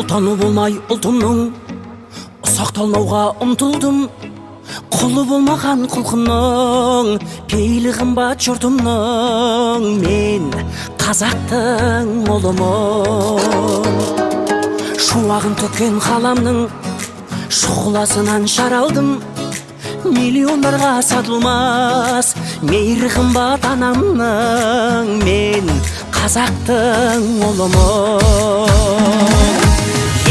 Ұлтаны болмай ұлтымның сақталмауға ұмтылдым. Құлы болмаған құлқынның пейілі қымбат жұртымның. Мен қазақтың ұлымын. Шуағын төккен қаламның шұғыласынан жаралдым. Миллиондарға сатылмас мейірі қымбат анамның. Мен қазақтың ұлымын.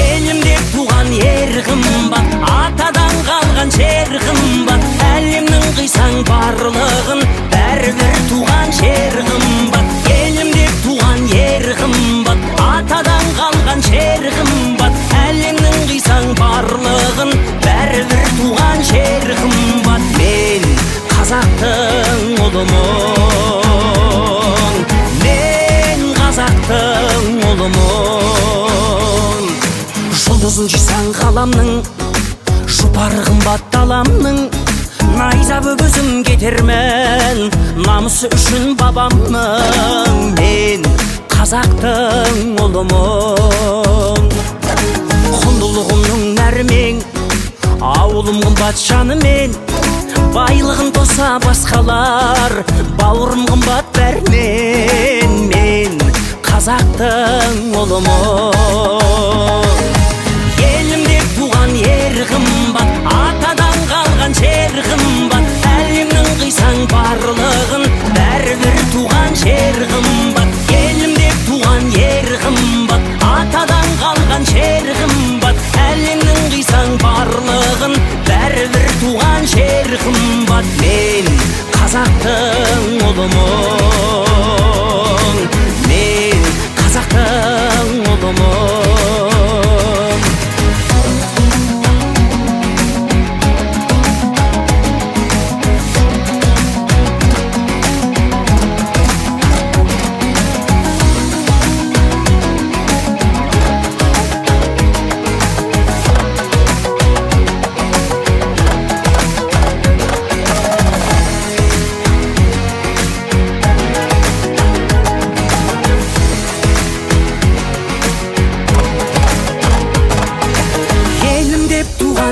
Елім деп туған ер қымбат, атадан қалған жер қымбат. Әлемнің қисаң барлығын бәрібір туған жер қымбат. Елім деп туған ер қымбат, атадан қалған жер қымбат. Әлемнің қисаң барлығын бәрібір туған жер қымбат. Мен қазақтың ұлымын. Мен қазақтың ұлымын. Жұлдызын жисаң ғаламның, жұпары қымбат даламның. Найза бөгізім кетермен, намысы үшін бабамның. Мен қазақтың ұлымын. Құндылығымның нәрмен, ауылым қымбат жанымен. Байлығын тоса басқалар, бауырым қымбат бәрмен. Мен қазақтың ұлымын. Елім деп туған ер қымбат, атадан қалған жер қымбат. Әлемнің қисаң барлығын бәрібір туған жер қымбат. Елім деп туған ер қымбат, атадан қалған жер қымбат. Әлемнің қисаң барлығын бәрібір туған жер қымбат. Мен қазақтың ұлымын. Мен қазақтың ұлымын.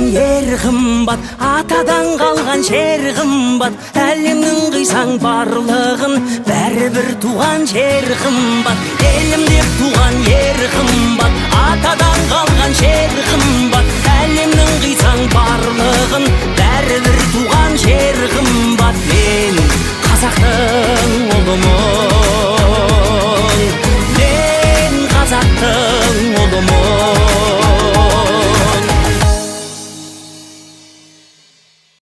Ер қымбат, атадан қалған жер қымбат. Әлемнің қисаң барлығын бәрібір туған жер қымбат. Елім деп туған ер қымбат, атадан қалған жер қымбат. Әлемнің қисаң барлығын бәрібір туған жер қымбат. Мен қазақтың ұлымын.